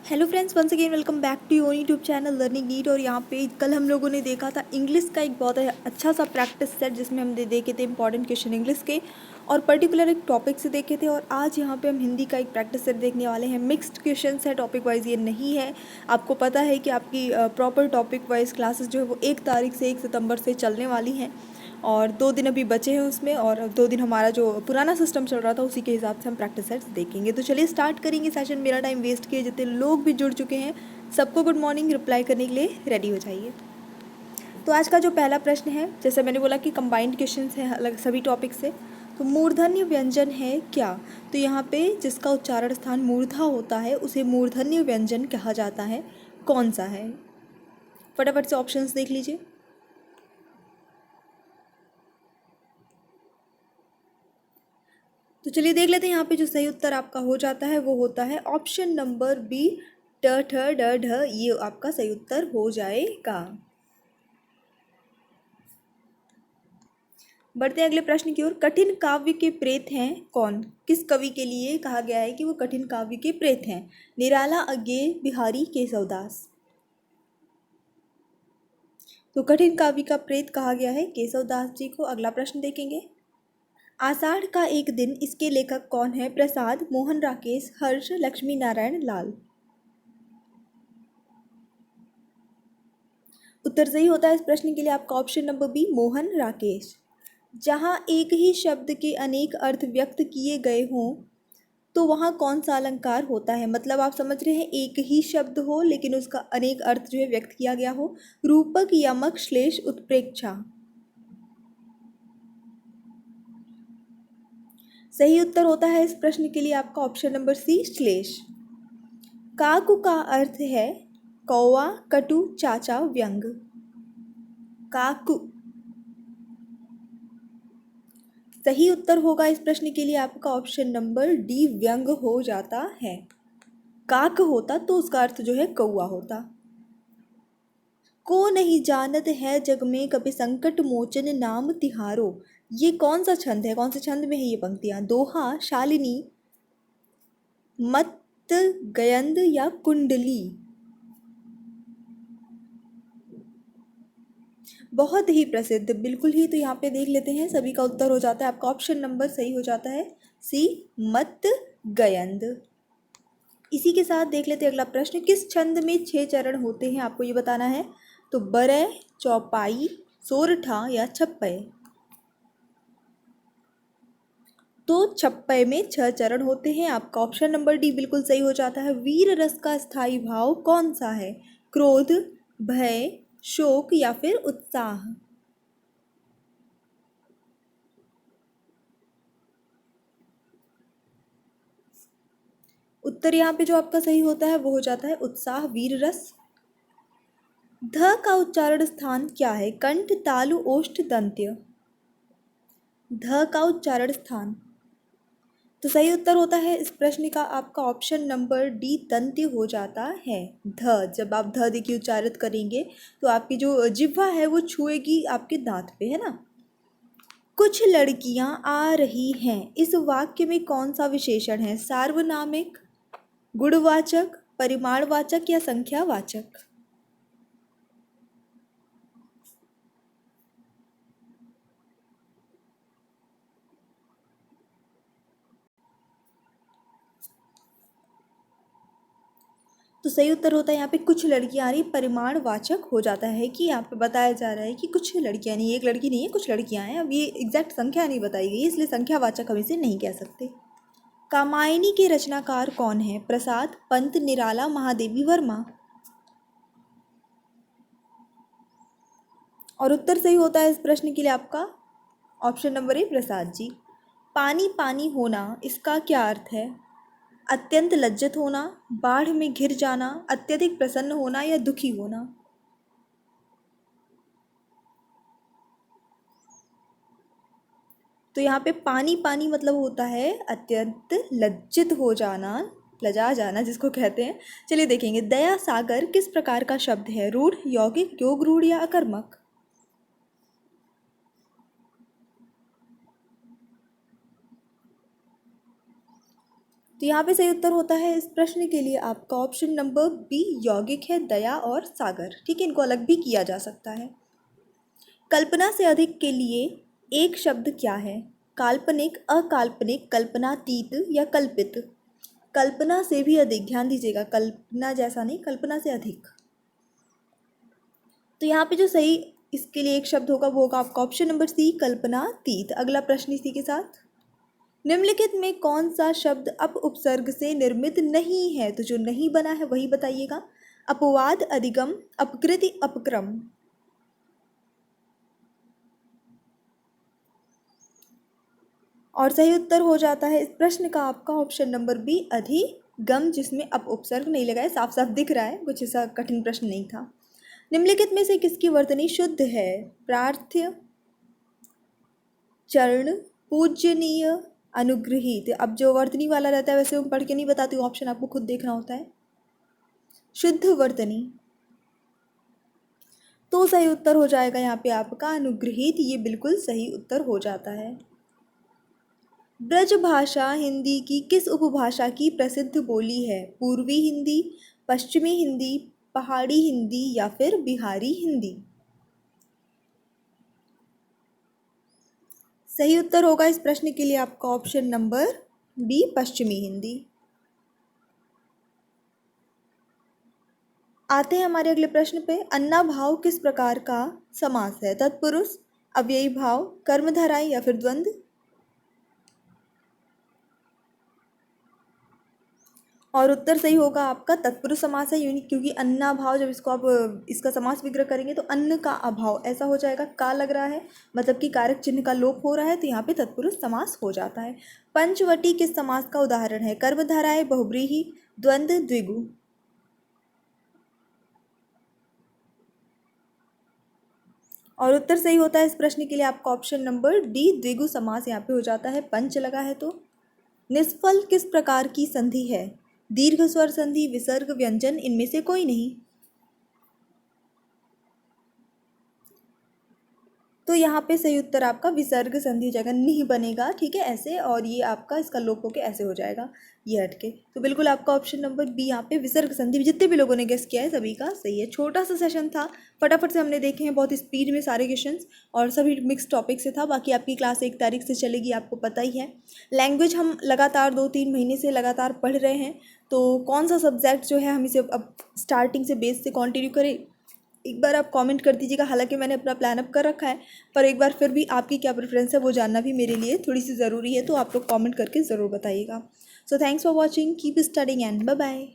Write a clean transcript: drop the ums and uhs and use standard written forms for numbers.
Hello friends, once again welcome back to your YouTube channel learning NEET. और यहाँ पे कल हम लोगों ने देखा था इंग्लिश का एक बहुत अच्छा सा प्रैक्टिस सेट जिसमें हम देखे थे इंपॉर्टेंट क्वेश्चन इंग्लिश के और पर्टिकुलर एक टॉपिक से देखे थे। और आज यहाँ पे हम हिंदी का एक प्रैक्टिस सेट देखने वाले हैं। मिक्स्ड क्वेश्चन है, टॉपिक वाइज ये नहीं है। आपको पता है कि आपकी प्रॉपर टॉपिक वाइज क्लासेस जो है वो 1 तारीख से 1 सितंबर से चलने वाली हैं और 2 दिन अभी बचे हैं उसमें, और 2 दिन हमारा जो पुराना सिस्टम चल रहा था उसी के हिसाब से हम प्रैक्टिस सेट्स देखेंगे। तो चलिए स्टार्ट करेंगे सेशन। मेरा टाइम वेस्ट किए जितने लोग भी जुड़ चुके हैं सबको गुड मॉर्निंग। रिप्लाई करने के लिए रेडी हो जाइए। तो आज का जो पहला प्रश्न है, जैसे मैंने बोला कि कंबाइंड क्वेश्चन हैं अलग सभी टॉपिक से। तो मूर्धन्य व्यंजन है क्या? तो यहाँ पे जिसका उच्चारण स्थान मूर्धा होता है उसे मूर्धन्य व्यंजन कहा जाता है। कौन सा है? फटाफट से ऑप्शंस देख लीजिए। तो चलिए देख लेते हैं। यहाँ पे जो सही उत्तर आपका हो जाता है वो होता है ऑप्शन नंबर बी, ट ठ ड ढ। ये आपका सही उत्तर हो जाएगा। बढ़ते हैं अगले प्रश्न की ओर। कठिन काव्य के प्रेत हैं कौन? किस कवि के लिए कहा गया है कि वो कठिन काव्य के प्रेत हैं? निराला, अज्ञेय, बिहारी, केशवदास। तो कठिन काव्य का प्रेत कहा गया है केशवदास जी को। अगला प्रश्न देखेंगे। आषाढ़ का एक दिन इसके लेखक कौन है? प्रसाद, मोहन, राकेश, हर्ष, लक्ष्मी नारायण, लाल। उत्तर सही होता है इस प्रश्न के लिए आपका option number B, Mohan Rakesh. जहाँ एक ही शब्द के अनेक अर्थ व्यक्त किए गए हों तो वहाँ कौन सा अलंकार होता है? मतलब आप समझ रहे हैं, एक ही शब्द हो लेकिन उसका अनेक अर्थ जो है व्यक्त किया गया हो। रूपक, यमक, श्लेष, उत्प्रेक्षा। सही उत्तर होता है इस प्रश्न के लिए आपका ऑप्शन नंबर सी, श्लेष। काकु का अर्थ है कौवा, कटु, चाचा, व्यंग। काकु सही उत्तर होगा इस प्रश्न के लिए आपका ऑप्शन नंबर डी, व्यंग हो जाता है। काक होता तो उसका अर्थ जो है कौवा होता। को नहीं जानत है जग में कभी संकट मोचन नाम तिहारो। ये कौन सा छंद है? कौन से छंद में है ये पंक्तियां? दोहा, शालिनी, मत, गयंद या कुंडली। बहुत ही प्रसिद्ध, बिल्कुल ही। तो यहाँ पे देख लेते हैं, सभी का उत्तर हो जाता है आपका ऑप्शन नंबर सही हो जाता है सी, मत गयंद। इसी के साथ देख लेते हैं अगला प्रश्न। किस छंद में 6 चरण होते हैं आपको ये बताना है। तो बरय, चौपाई, सोरठा या छप्पय। तो छप्पय में 6 चरण होते हैं। आपका ऑप्शन नंबर डी बिल्कुल सही हो जाता है। वीर रस का स्थायी भाव कौन सा है? क्रोध, भय, शोक या फिर उत्साह। उत्तर यहाँ पे जो आपका सही होता है वो हो जाता है उत्साह, वीर रस। ध का उच्चारण स्थान क्या है? कंठ, तालु, ओष्ठ, दंत्य। ध का उच्चारण स्थान। तो सही उत्तर होता है इस प्रश्न का आपका ऑप्शन नंबर डी, दंत्य हो जाता है। ध, जब आप ध देखिए उच्चारित करेंगे तो आपकी जो जिह्वा है वो छुएगी आपके दांत पे, है ना। कुछ लड़कियां आ रही हैं, इस वाक्य में कौन सा विशेषण है? सार्वनामिक, गुणवाचक, परिमाणवाचक या संख्यावाचक। तो सही उत्तर होता है यहाँ पे कुछ लड़कियां आ रही। परिमाणवाचक हो जाता है कि यहाँ पे बताया जा रहा है कि कुछ लड़कियां नहीं, एक लड़की नहीं है, कुछ लड़कियां हैं। अब ये एग्जैक्ट संख्या नहीं बताई गई, इसलिए संख्यावाचक हम इसे नहीं कह सकते। कामायनी के रचनाकार कौन है? प्रसाद, पंत, निराला, महादेवी वर्मा। और उत्तर सही होता है इस प्रश्न के लिए आपका option number A, Prasad ji. पानी पानी होना, इसका क्या अर्थ है? अत्यंत लज्जित होना, बाढ़ में घिर जाना, अत्यधिक प्रसन्न होना या दुखी होना। तो यहाँ पे पानी पानी मतलब होता है अत्यंत लज्जित हो जाना, लजा जाना जिसको कहते हैं। चलिए देखेंगे। दया सागर किस प्रकार का शब्द है? रूढ़, यौगिक, योग रूढ़ या अकर्मक। तो यहाँ पे सही उत्तर होता है इस प्रश्न के लिए आपका ऑप्शन नंबर बी यौगिक है, दया और सागर। ठीक है, इनको अलग भी किया जा सकता है। कल्पना से अधिक के लिए एक शब्द क्या है? काल्पनिक, अकाल्पनिक, कल्पनातीत या कल्पित? कल्पना से भी अधिक, ध्यान दीजिएगा, कल्पना जैसा नहीं, कल्पना से अधिक। तो यहाँ पे जो सही इसके लिए एक शब्द होगा वो होगा आपका ऑप्शन नंबर सी, कल्पनातीत। अगला प्रश्न इसी के साथ, निम्नलिखित में कौन सा शब्द अप उपसर्ग से निर्मित नहीं है? तो जो नहीं बना है वही बताइएगा। अपवाद, अधिगम, अपकृति, अपक्रम। और सही उत्तर हो जाता है इस प्रश्न का आपका ऑप्शन नंबर बी, अधिगम, जिसमें अप उपसर्ग नहीं लगा है। साफ साफ दिख रहा है, कुछ ऐसा कठिन प्रश्न नहीं था। निम्नलिखित में से किसकी वर्तनी शुद्ध है? प्रार्थ्य, चरण, पूजनीय, अनुग्रहित। अब जो वर्तनी वाला रहता है वैसे मैं पढ़ के नहीं बताती हूँ, ऑप्शन आपको खुद देखना होता है। शुद्ध वर्तनी, तो सही उत्तर हो जाएगा यहाँ पे आपका अनुग्रहित। ये बिल्कुल सही उत्तर हो जाता है। ब्रज भाषा हिंदी की किस उपभाषा की प्रसिद्ध बोली है? पूर्वी हिंदी, पश्चिमी हिंदी, पहाड़ी हिंदी या फिर बिहारी हिंदी? सही उत्तर होगा इस प्रश्न के लिए आपका ऑप्शन नंबर बी, पश्चिमी हिंदी। आते हैं हमारे अगले प्रश्न पे। अन्ना भाव किस प्रकार का समास है? तत्पुरुष, अव्ययी भाव, कर्मधारय या फिर द्वंद्व? और उत्तर सही होगा आपका तत्पुरुष समास है, यूनिक, क्योंकि अन्ना भाव जब इसको आप इसका समास विग्रह करेंगे तो अन्न का अभाव ऐसा हो जाएगा, का लग रहा है, मतलब कि कारक चिन्ह का लोप हो रहा है, तो यहाँ पे तत्पुरुष समास हो जाता है। पंचवटी किस समास का उदाहरण है? कर्मधारय, बहुब्रीहि, द्वंद्व, द्विगु? और उत्तर सही होता है इस प्रश्न के लिए आपका ऑप्शन नंबर डी, द्विगु समास यहाँ पे हो जाता है, पंच लगा है तो। निष्फल किस प्रकार की संधि है? दीर्घ स्वर संधि, विसर्ग, व्यंजन, इनमें से कोई नहीं? तो यहाँ पे सही उत्तर आपका विसर्ग संधि हो जाएगा, नहीं बनेगा, ठीक है, ऐसे, और ये आपका इसका लोप होके ऐसे हो जाएगा, ये हटके। तो बिल्कुल आपका ऑप्शन नंबर बी यहाँ पे विसर्ग संधि, जितने भी लोगों ने गेस किया है सभी का सही है। छोटा सा सेशन था, फटाफट से हमने देखे हैं, बहुत स्पीड में सारे क्वेश्चंस, और सभी मिक्स टॉपिक से था। बाकी आपकी क्लास 1 तारीख से चलेगी, आपको पता ही है। लैंग्वेज हम लगातार 2-3 महीने से लगातार पढ़ रहे हैं, तो कौन सा सब्जेक्ट जो है हम इसे अब स्टार्टिंग से बेस से कंटिन्यू करें, एक बार आप कमेंट कर दीजिएगा। हालांकि मैंने अपना प्लान अप कर रखा है, पर एक बार फिर भी आपकी क्या प्रेफरेंस है वो जानना भी मेरे लिए थोड़ी सी ज़रूरी है, तो आप लोग कमेंट करके ज़रूर बताइएगा। So thanks for watching, keep studying and bye bye.